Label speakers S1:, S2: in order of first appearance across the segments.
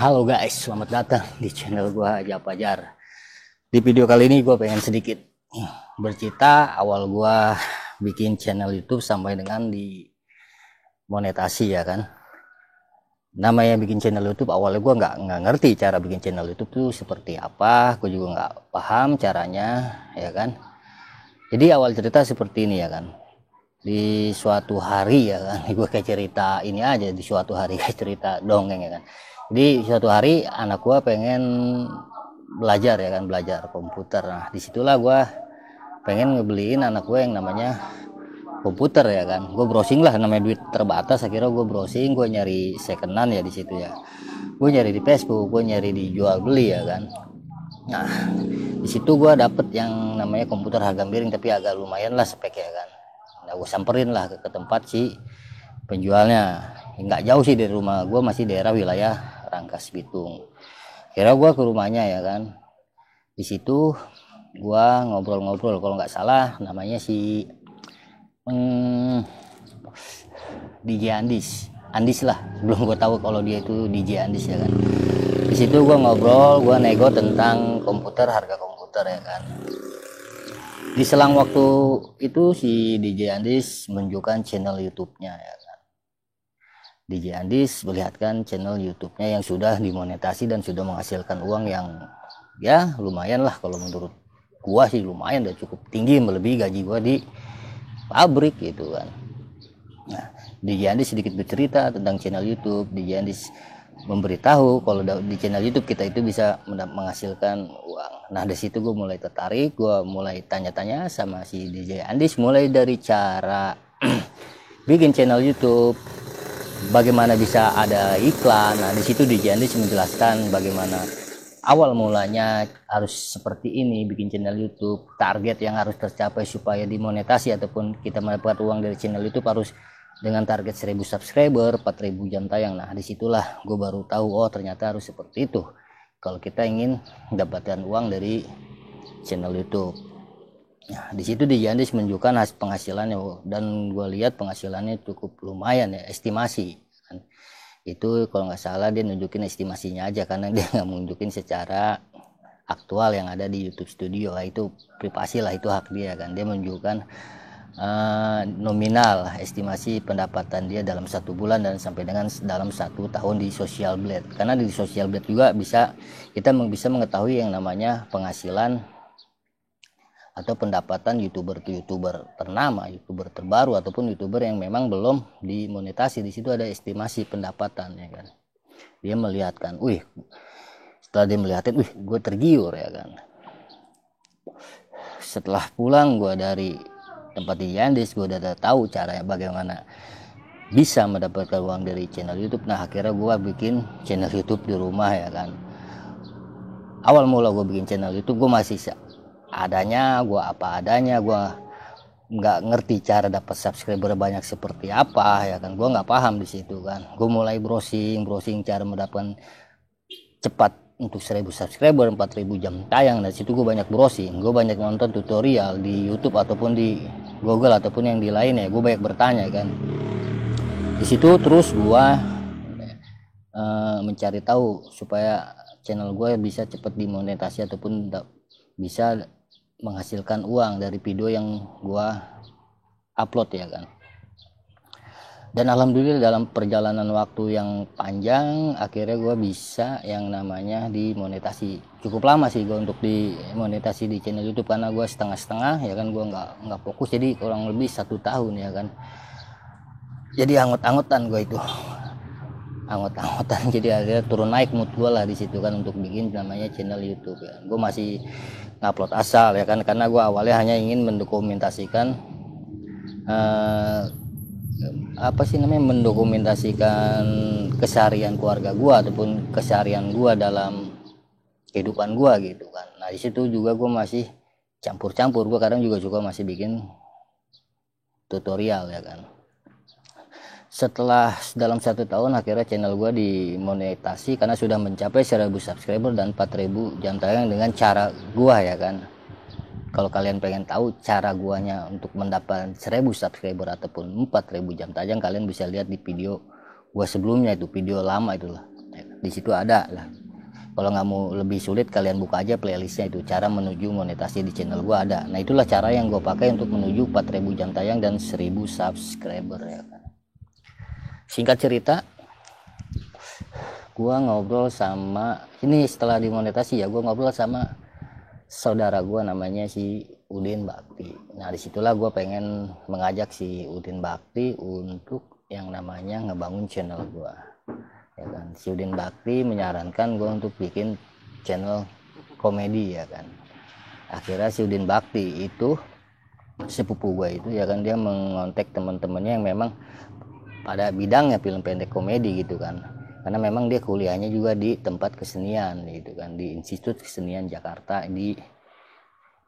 S1: Halo guys, selamat datang di channel gua Aja Pajar. Di video kali ini gua pengen sedikit bercerita awal gua bikin channel YouTube sampai dengan di monetasi ya kan. Namanya bikin channel YouTube awalnya gua nggak ngerti cara bikin channel YouTube tuh seperti apa, gua juga nggak paham caranya ya kan. Jadi awal cerita seperti ini ya kan. Di suatu hari ya kan, gue kayak cerita ini aja, di suatu hari kayak cerita dongeng ya kan. Jadi suatu hari anak gue pengen belajar ya kan, belajar komputer. Nah disitulah gue pengen ngebeliin anak gue yang namanya komputer ya kan. Gue browsing lah, namanya duit terbatas, akhirnya gue browsing, gue nyari secondan ya di situ ya. Gue nyari di Facebook, gue nyari di jual beli ya kan. Nah di situ gue dapet yang namanya komputer harga miring tapi agak lumayan lah speknya kan. Nah gue samperin lah ke tempat si penjualnya, nggak jauh sih dari rumah gue, masih daerah wilayah Rangkas Bitung. Kira gue ke rumahnya ya kan, di situ gue ngobrol-ngobrol, kalau nggak salah namanya si DJ Andis lah, belum gue tahu kalau dia itu DJ Andis ya kan. Di situ gue ngobrol, gue nego tentang komputer, harga komputer ya kan. Di selang waktu itu si DJ Andis menunjukkan channel YouTube-nya ya kan. DJ Andis melihatkan channel YouTube-nya yang sudah dimonetasi dan sudah menghasilkan uang yang ya lumayan lah, kalau menurut gua sih lumayan, dan cukup tinggi, melebihi gaji gua di pabrik gitu kan. Nah, DJ Andis sedikit bercerita tentang channel YouTube. DJ Andis memberitahu kalau di channel YouTube kita itu bisa menghasilkan uang. Nah dari situ gue mulai tertarik, gue mulai tanya-tanya sama si DJ Andis, mulai dari cara bikin channel YouTube, bagaimana bisa ada iklan. Nah di situ DJ Andis menjelaskan bagaimana awal mulanya harus seperti ini, bikin channel YouTube, target yang harus tercapai supaya dimonetasi ataupun kita mendapat uang dari channel YouTube harus dengan target 1000 subscriber, 4000 jam tayang. Nah disitulah gue baru tahu, oh ternyata harus seperti itu kalau kita ingin mendapatkan uang dari channel YouTube. Nah disitu DJ Andis menunjukkan hasil penghasilannya, dan gue lihat penghasilannya cukup lumayan ya, estimasi kan. Itu kalau nggak salah dia nunjukin estimasinya aja, karena dia nggak menunjukin secara aktual yang ada di YouTube Studio. Itu privasi lah, itu hak dia kan. Dia menunjukkan nominal estimasi pendapatan dia dalam 1 bulan dan sampai dengan dalam 1 tahun di Social Blade. Karena di Social Blade juga kita bisa mengetahui yang namanya penghasilan atau pendapatan youtuber ternama, youtuber terbaru, ataupun youtuber yang memang belum dimonetasi. Di situ ada estimasi pendapatan ya kan. Dia melihatkan, setelah dia melihatin, gue tergiur ya kan. Setelah pulang gue dari tempat DJ Andis, gue udah tahu caranya bagaimana bisa mendapatkan uang dari channel YouTube. Nah akhirnya gue bikin channel YouTube di rumah ya kan. Awal mula gue bikin channel YouTube, gue masih adanya, gue apa adanya, gue nggak ngerti cara dapat subscriber banyak seperti apa ya kan. Gue nggak paham di situ kan. Gue mulai browsing cara mendapatkan cepat untuk 1000 subscriber, 4000 jam tayang. Dan situ gue banyak browsing, gue banyak nonton tutorial di YouTube ataupun di Google ataupun yang di lainnya. Gue banyak bertanya kan. Di situ terus gue mencari tahu supaya channel gue bisa cepat dimonetasi ataupun bisa menghasilkan uang dari video yang gue upload ya kan. Dan alhamdulillah dalam perjalanan waktu yang panjang akhirnya gue bisa yang namanya dimonetasi. Cukup lama sih gue untuk dimonetasi di channel YouTube, karena gue setengah-setengah ya kan, gue nggak fokus, jadi kurang lebih 1 tahun ya kan. Jadi angot-angotan gue itu, angot-angotan. Jadi akhirnya turun naik mood gue lah di situ kan untuk bikin namanya channel YouTube ya. Gue masih ngupload asal ya kan, karena gue awalnya hanya ingin mendokumentasikan mendokumentasikan keseharian keluarga gua ataupun keseharian gua dalam kehidupan gua gitu kan. Nah di situ juga gua masih campur-campur, gua kadang juga suka masih bikin tutorial ya kan. Setelah dalam 1 tahun akhirnya channel gua dimonetasi karena sudah mencapai 1000 subscriber dan 4000 jam tayang dengan cara gua ya kan. Kalau kalian pengen tahu cara guanya untuk mendapat 1000 subscriber ataupun 4000 jam tayang, kalian bisa lihat di video gua sebelumnya, itu video lama itulah. di situ ada lah. Kalau nggak mau lebih sulit, kalian buka aja playlistnya, itu cara menuju monetasi di channel gua ada. Nah itulah cara yang gue pakai untuk menuju 4.000 jam tayang dan 1.000 subscriber ya kan. Singkat cerita, gua ngobrol sama, ini setelah dimonetasi ya, gua ngobrol sama saudara gua namanya si Udin Bakti. Nah disitulah gua pengen mengajak si Udin Bakti untuk yang namanya ngebangun channel gua ya kan. Si Udin Bakti menyarankan gua untuk bikin channel komedi ya kan. Akhirnya si Udin Bakti itu sepupu gua itu ya kan, dia mengontak teman-temannya yang memang pada bidangnya film pendek komedi gitu kan, karena memang dia kuliahnya juga di tempat kesenian gitu kan, di Institut Kesenian Jakarta di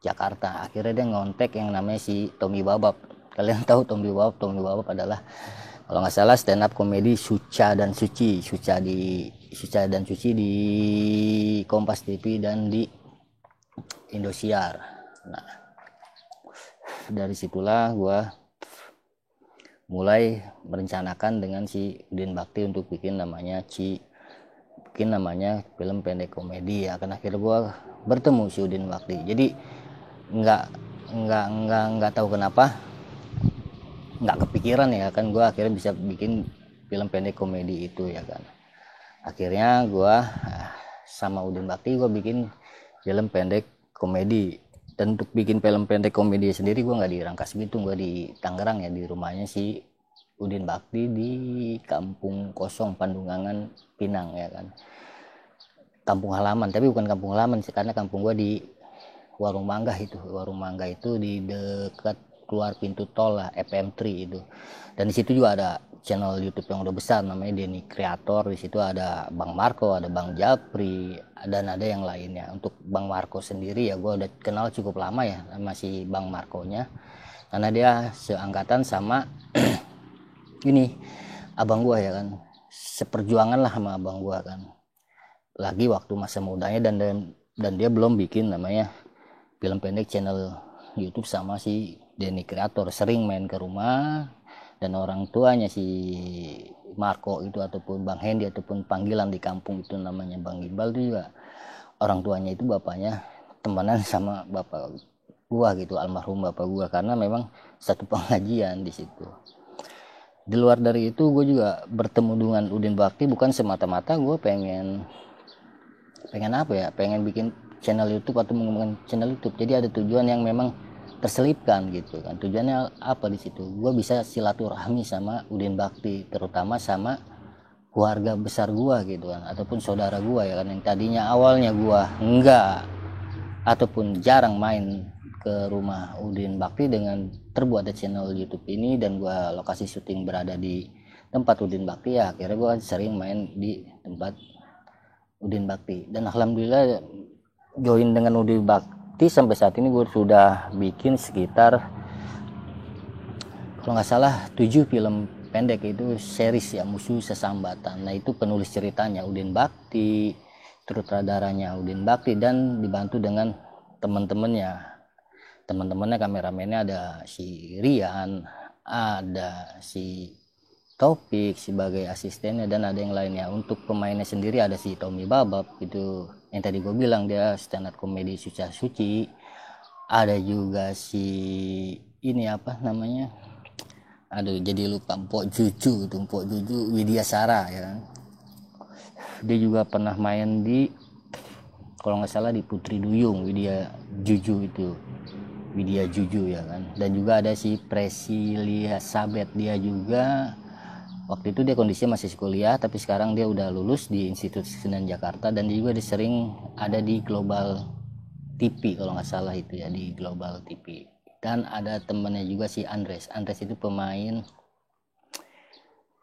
S1: Jakarta. Akhirnya dia ngontek yang namanya si Tommy Babab. Kalian tahu Tommy Babab? Tommy Babab adalah kalau nggak salah stand up komedi Suca dan Suci di Kompas TV dan di Indosiar. Nah dari situlah gue mulai merencanakan dengan si Udin Bakti untuk bikin namanya film pendek komedi ya kan. Akhirnya gue bertemu si Udin Bakti. Jadi nggak tahu kenapa nggak kepikiran ya kan, gue akhirnya bisa bikin film pendek komedi itu ya kan. Akhirnya gue sama Udin Bakti gue bikin film pendek komedi. Dan untuk bikin film pendek komedi sendiri gue nggak di Rangkas Bitung, gue di Tangerang ya, di rumahnya si Udin Bakti di Kampung Kosong Pandungangan Pinang ya kan, kampung halaman. Tapi bukan kampung halaman sih, karena kampung gue di Warung Mangga itu di dekat keluar pintu tol lah, FM3 itu. Dan di situ juga ada channel YouTube yang udah besar namanya Denny Creator. Di situ ada Bang Marco, ada Bang Japri, dan ada yang lainnya. Untuk Bang Marco sendiri ya gue udah kenal cukup lama ya sama si Bang Marconya, karena dia seangkatan sama ini abang gue ya kan, seperjuangan lah sama abang gue kan, lagi waktu masa mudanya. Dan dia belum bikin namanya film pendek channel YouTube sama si Denny Creator. Sering main ke rumah, dan orang tuanya si Marco itu ataupun Bang Hendy ataupun panggilan di kampung itu namanya Bang Gimbal itu juga orang tuanya itu bapaknya temenan sama bapak gua gitu, almarhum bapak gua, karena memang satu pengajian di situ. Di luar dari itu gue juga bertemu dengan Udin Bakti bukan semata-mata gue pengen bikin channel YouTube atau mengembangkan channel YouTube. Jadi ada tujuan yang memang terselipkan gitu kan. Tujuannya apa di situ? Gue bisa silaturahmi sama Udin Bakti, terutama sama keluarga besar gue gitu kan, ataupun saudara gue ya kan, yang tadinya awalnya gue enggak ataupun jarang main ke rumah Udin Bakti. Dengan terbuatnya channel YouTube ini dan gue lokasi syuting berada di tempat Udin Bakti, ya akhirnya gue sering main di tempat Udin Bakti. Dan alhamdulillah join dengan Udin Bakti sampai saat ini gue sudah bikin sekitar kalau nggak salah 7 film pendek itu series ya, Musuh Sesambatan. Nah itu penulis ceritanya Udin Bakti, sutradaranya Udin Bakti, dan dibantu dengan teman-temannya kameramennya ada si Rian, ada si Topik sebagai asistennya, dan ada yang lainnya. Untuk pemainnya sendiri ada si Tommy Babab itu yang tadi gue bilang dia stand up komedi Suca Suci. Ada juga si ini apa namanya, aduh jadi lupa, Mpok Juju Widya Sara ya kan. Dia juga pernah main di kalau nggak salah di Putri Duyung, Widya Juju ya kan. Dan juga ada si Presilia Sabet, dia juga waktu itu dia kondisinya masih kuliah, tapi sekarang dia udah lulus di Institut Kesenian Jakarta. Dan dia juga sering ada di Global TV kalau nggak salah itu ya, di Global TV. Dan ada temennya juga si Andres itu pemain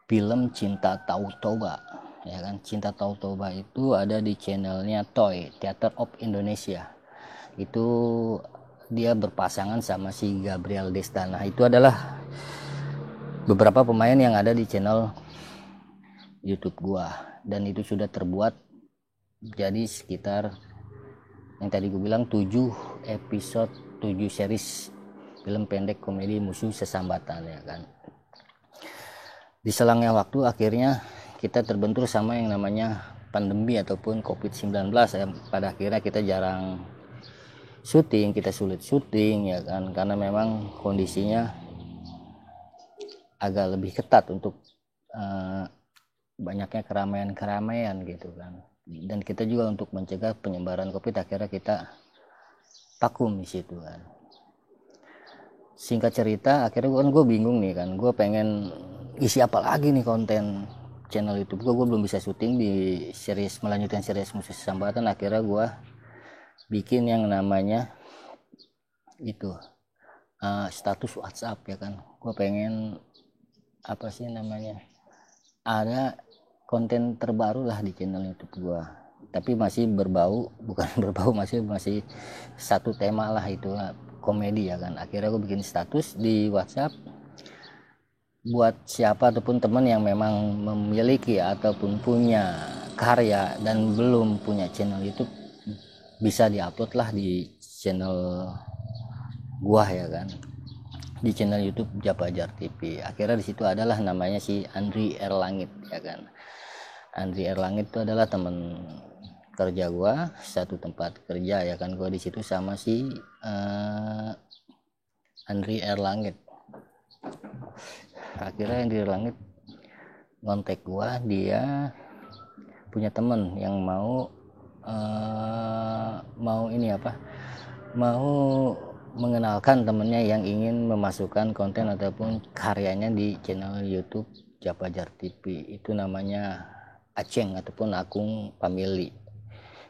S1: film Cinta Tahu Toba ya kan. Cinta Tahu Toba itu ada di channelnya Toy Theater of Indonesia. Itu dia berpasangan sama si Gabriel Desta. Nah itu adalah beberapa pemain yang ada di channel YouTube gua, dan itu sudah terbuat jadi sekitar yang tadi gue bilang 7 episode 7 series film pendek komedi Musuh Sesambatan ya kan. Di selangnya waktu akhirnya kita terbentur sama yang namanya pandemi ataupun COVID-19 ya, pada akhirnya kita jarang syuting, kita sulit syuting ya kan, karena memang kondisinya agak lebih ketat untuk banyaknya keramaian gitu kan. Dan kita juga untuk mencegah penyebaran COVID akhirnya kita vakum di situ kan. Singkat cerita akhirnya gue bingung nih kan, gue pengen isi apa lagi nih konten channel YouTube gue belum bisa syuting di series, melanjutkan series Musisi Sambatan. Akhirnya gue bikin yang namanya itu status WhatsApp ya kan. Gue pengen apa sih namanya, ada konten terbaru lah di channel YouTube gua, tapi masih berbau masih satu tema lah, itu komedi ya kan. Akhirnya gue bikin status di WhatsApp buat siapa ataupun teman yang memang memiliki ataupun punya karya dan belum punya channel YouTube, bisa diupload lah di channel gua ya kan, di channel YouTube Japajar TV. Akhirnya di situ adalah namanya si Andri Erlangit ya kan. Andri Erlangit itu adalah teman kerja gua, satu tempat kerja ya kan. Gua di situ sama si Andri Erlangit. Akhirnya Andri Erlangit ngontek gua, dia punya temen yang mau mengenalkan temennya yang ingin memasukkan konten ataupun karyanya di channel YouTube Japajar TV. Itu namanya Aceng ataupun Akung Family.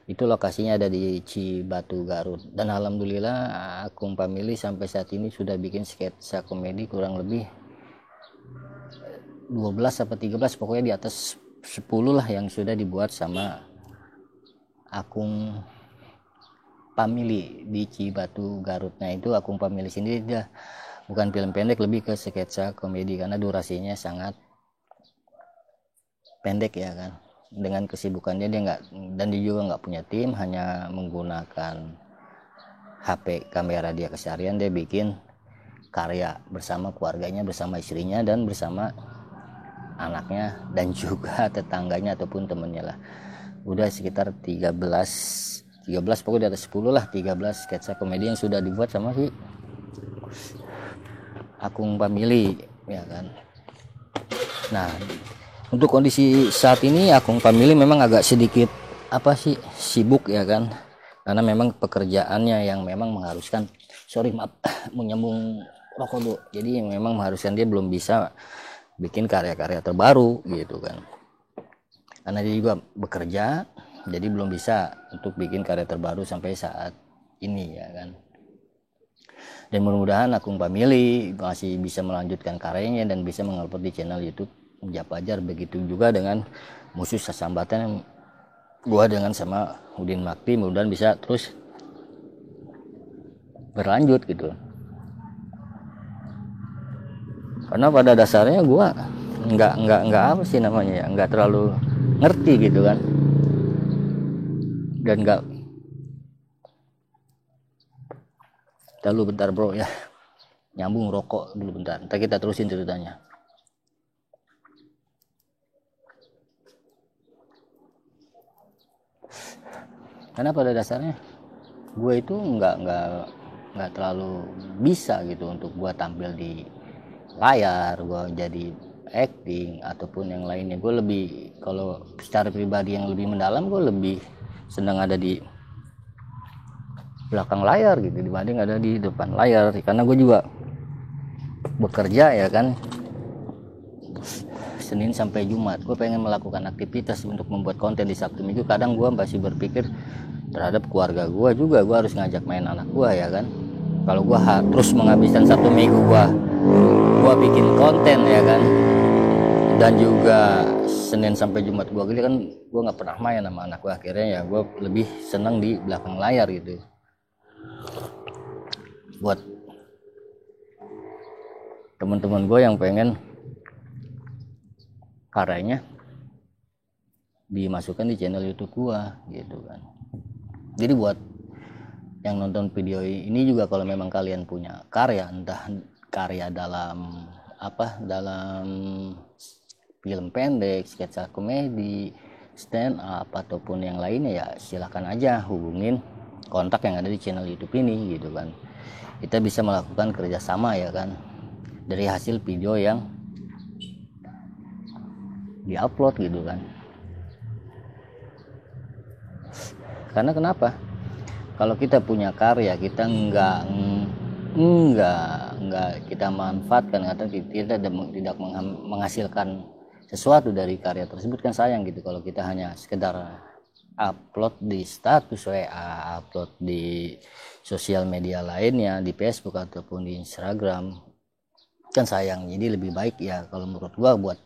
S1: Itu lokasinya ada di Cibatu, Garut. Dan alhamdulillah Akung Family sampai saat ini sudah bikin sketsa komedi kurang lebih 12 atau 13, pokoknya di atas 10 lah yang sudah dibuat sama Akung Family di Cibatu, Garut. Nah itu Akung Family sendiri dia bukan film pendek, lebih ke sketsa komedi karena durasinya sangat pendek ya kan. Dengan kesibukannya dia juga nggak punya tim, hanya menggunakan HP kamera dia keseharian, dia bikin karya bersama keluarganya, bersama istrinya dan bersama anaknya dan juga tetangganya ataupun temennya lah. Udah sekitar 13 pokoknya di atas 10 lah, 13 sketsa komedi yang sudah dibuat sama si Akung Family ya kan. Nah untuk kondisi saat ini Akung Family memang agak sedikit sibuk ya kan, karena memang pekerjaannya yang memang mengharuskan mau nyambung rokok dulu, jadi memang mengharuskan dia belum bisa bikin karya-karya terbaru gitu kan, karena dia juga bekerja, jadi belum bisa untuk bikin karya terbaru sampai saat ini ya kan. Dan mudah-mudahan Akung Family masih bisa melanjutkan karyanya dan bisa mengupload di channel YouTube Japajar. Begitu juga dengan Musisi Sambatan, gua dengan sama Udin Makti, mudah-mudahan bisa terus berlanjut gitu. Karena pada dasarnya gua nggak nggak terlalu ngerti gitu kan, dan nggak terlalu. Bentar bro ya, nyambung rokok dulu bentar, ntar kita terusin ceritanya. Karena pada dasarnya gue itu nggak terlalu bisa gitu untuk gue tampil di layar, gue jadi acting ataupun yang lainnya. Gue lebih, kalau secara pribadi yang lebih mendalam, gue lebih senang ada di belakang layar gitu dibanding ada di depan layar, karena gue juga bekerja ya kan, Senin sampai Jumat. Gue pengen melakukan aktivitas untuk membuat konten di Sabtu Minggu. Kadang gue masih berpikir terhadap keluarga gue juga, gue harus ngajak main anak gue ya kan. Kalau gue terus menghabiskan Sabtu Minggu gue bikin konten ya kan, dan juga Senin sampai Jumat gue gini kan, gue nggak pernah main sama anak gue. Akhirnya ya gue lebih senang di belakang layar gitu, buat teman-teman gue yang pengen karyanya dimasukkan di channel YouTube gua gitu kan. Jadi buat yang nonton video ini juga, kalau memang kalian punya karya, entah karya dalam film pendek, sketsa komedi, stand up ataupun yang lainnya, ya silakan aja hubungin kontak yang ada di channel YouTube ini gitu kan. Kita bisa melakukan kerjasama ya kan, dari hasil video yang diupload gitu kan. Karena kenapa? Kalau kita punya karya, kita enggak kita manfaatkan atau kita tidak menghasilkan sesuatu dari karya tersebut, kan sayang gitu. Kalau kita hanya sekedar upload di status WA, upload di sosial media lainnya, di Facebook ataupun di Instagram, kan sayang. Jadi lebih baik ya kalau menurut gua, buat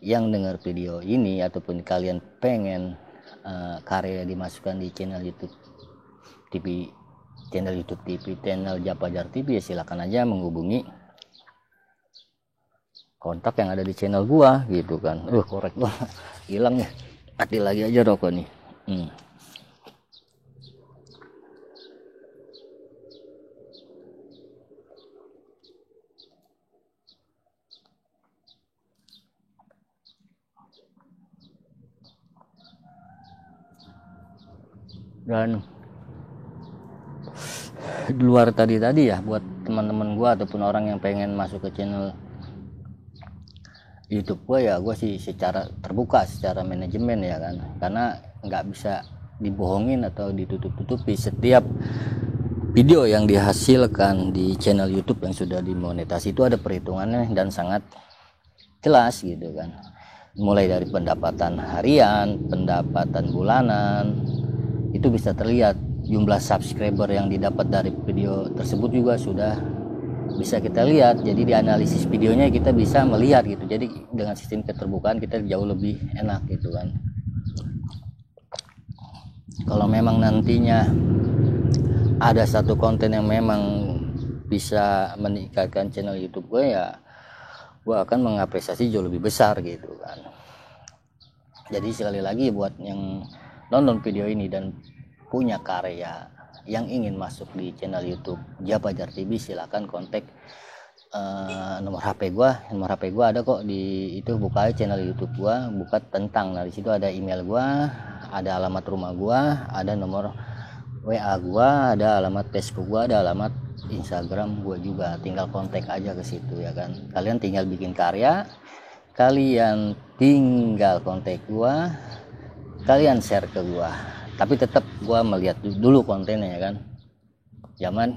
S1: yang dengar video ini ataupun kalian pengen karya dimasukkan di channel YouTube TV, channel Japajar TV, ya silakan aja menghubungi kontak yang ada di channel gua gitu kan. Korek gua hilang ya, mati lagi aja rokok nih. Dan di luar tadi ya, buat teman-teman gua ataupun orang yang pengen masuk ke channel YouTube gua, ya gua sih secara terbuka, secara manajemen ya kan, karena nggak bisa dibohongin atau ditutup-tutupi. Setiap video yang dihasilkan di channel YouTube yang sudah dimonetasi itu ada perhitungannya dan sangat jelas gitu kan, mulai dari pendapatan harian, pendapatan bulanan, itu bisa terlihat. Jumlah subscriber yang didapat dari video tersebut juga sudah bisa kita lihat. Jadi di analisis videonya kita bisa melihat gitu. Jadi dengan sistem keterbukaan kita jauh lebih enak gitu kan. Kalau memang nantinya ada satu konten yang memang bisa meningkatkan channel YouTube gue, ya gue akan mengapresiasi jauh lebih besar gitu kan. Jadi sekali lagi, buat yang nonton video ini dan punya karya yang ingin masuk di channel YouTube Japajar TV, silakan kontak nomor HP gua. Nomor HP gua ada kok di itu, buka channel YouTube gua, buka tentang. Nah, di situ ada email gua, ada alamat rumah gua, ada nomor WA gua, ada alamat Facebook gua, ada alamat Instagram gua juga. Tinggal kontak aja ke situ ya kan. Kalian tinggal bikin karya, kalian tinggal kontak gua, kalian share ke gua. Tapi tetap gua melihat dulu kontennya ya kan. Jangan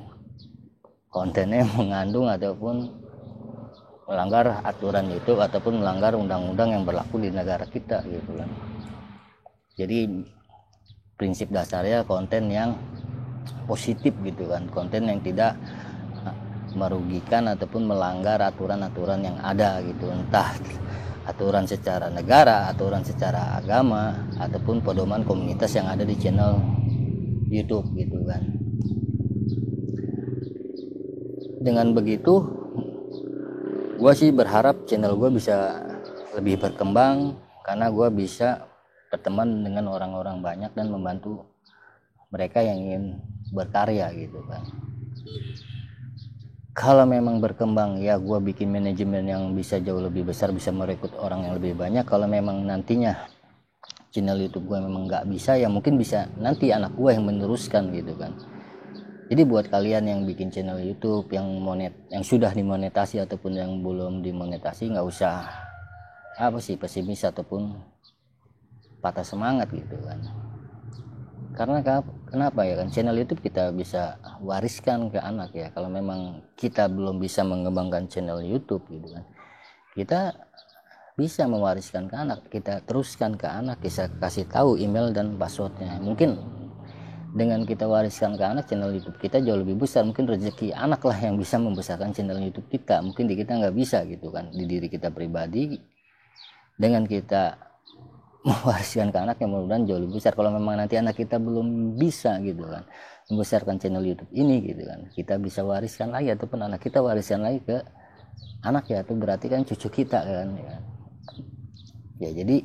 S1: kontennya mengandung ataupun melanggar aturan YouTube ataupun melanggar undang-undang yang berlaku di negara kita gitu kan. Jadi prinsip dasarnya konten yang positif gitu kan, konten yang tidak merugikan ataupun melanggar aturan-aturan yang ada gitu, entah aturan secara negara, aturan secara agama, ataupun pedoman komunitas yang ada di channel YouTube gitu kan. Dengan begitu, gue sih berharap channel gue bisa lebih berkembang, karena gue bisa berteman dengan orang-orang banyak dan membantu mereka yang ingin berkarya gitu kan. Kalau memang berkembang, ya gue bikin manajemen yang bisa jauh lebih besar, bisa merekrut orang yang lebih banyak. Kalau memang nantinya channel YouTube gue memang nggak bisa, ya mungkin bisa nanti anak gue yang meneruskan gitu kan. Jadi buat kalian yang bikin channel YouTube yang sudah dimonetasi ataupun yang belum dimonetasi, nggak usah pesimis ataupun patah semangat gitu kan. Karena kenapa ya kan, channel YouTube kita bisa wariskan ke anak ya. Kalau memang kita belum bisa mengembangkan channel YouTube gitu kan, kita bisa mewariskan ke anak, kita teruskan ke anak, bisa kasih tahu email dan passwordnya. Mungkin dengan kita wariskan ke anak channel YouTube kita jauh lebih besar, mungkin rezeki anak lah yang bisa membesarkan channel YouTube kita. Mungkin di kita nggak bisa gitu kan, di diri kita pribadi. Dengan kita mewariskan ke anak yang mudah-mudahan jauh lebih besar. Kalau memang nanti anak kita belum bisa gitu kan membesarkan channel YouTube ini gitu kan, kita bisa wariskan lagi, ataupun anak kita wariskan lagi ke anak ya, itu berarti kan cucu kita kan ya. Jadi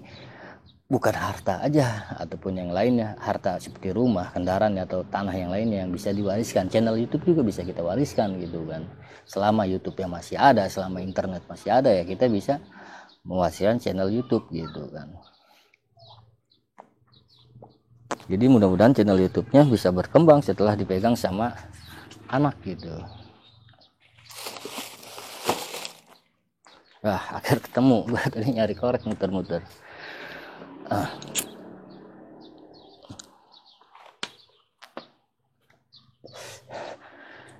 S1: bukan harta aja ataupun yang lainnya, harta seperti rumah, kendaraan atau tanah yang lainnya yang bisa diwariskan, channel YouTube juga bisa kita wariskan gitu kan. Selama YouTube yang masih ada, selama internet masih ada, ya kita bisa mewariskan channel YouTube gitu kan. Jadi mudah-mudahan channel YouTube-nya bisa berkembang setelah dipegang sama anak gitu. Akhir ketemu. Gue tadi nyari korek muter-muter.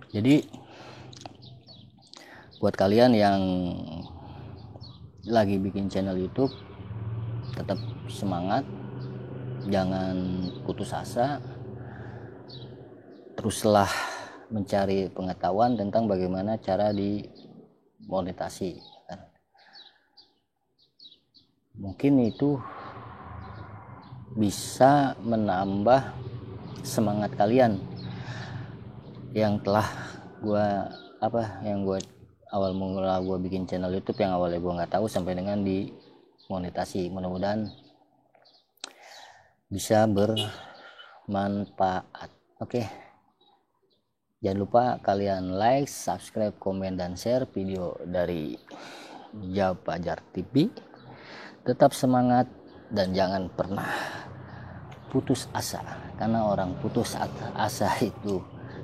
S1: Jadi buat kalian yang lagi bikin channel YouTube, tetap semangat, jangan putus asa, teruslah mencari pengetahuan tentang bagaimana cara dimonetasi. Mungkin itu bisa menambah semangat kalian yang telah gue awal mula gue bikin channel YouTube yang awalnya gue nggak tahu sampai dengan dimonetasi. Mudah-mudahan bisa bermanfaat. Oke. Jangan lupa kalian like, subscribe, komen, dan share video dari Jawab Fajar TV. Tetap semangat dan jangan pernah putus asa, karena orang putus asa itu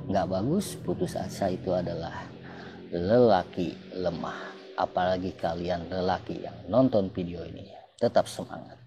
S1: nggak bagus. Putus asa itu adalah lelaki lemah. Apalagi kalian lelaki yang nonton video ini, tetap semangat.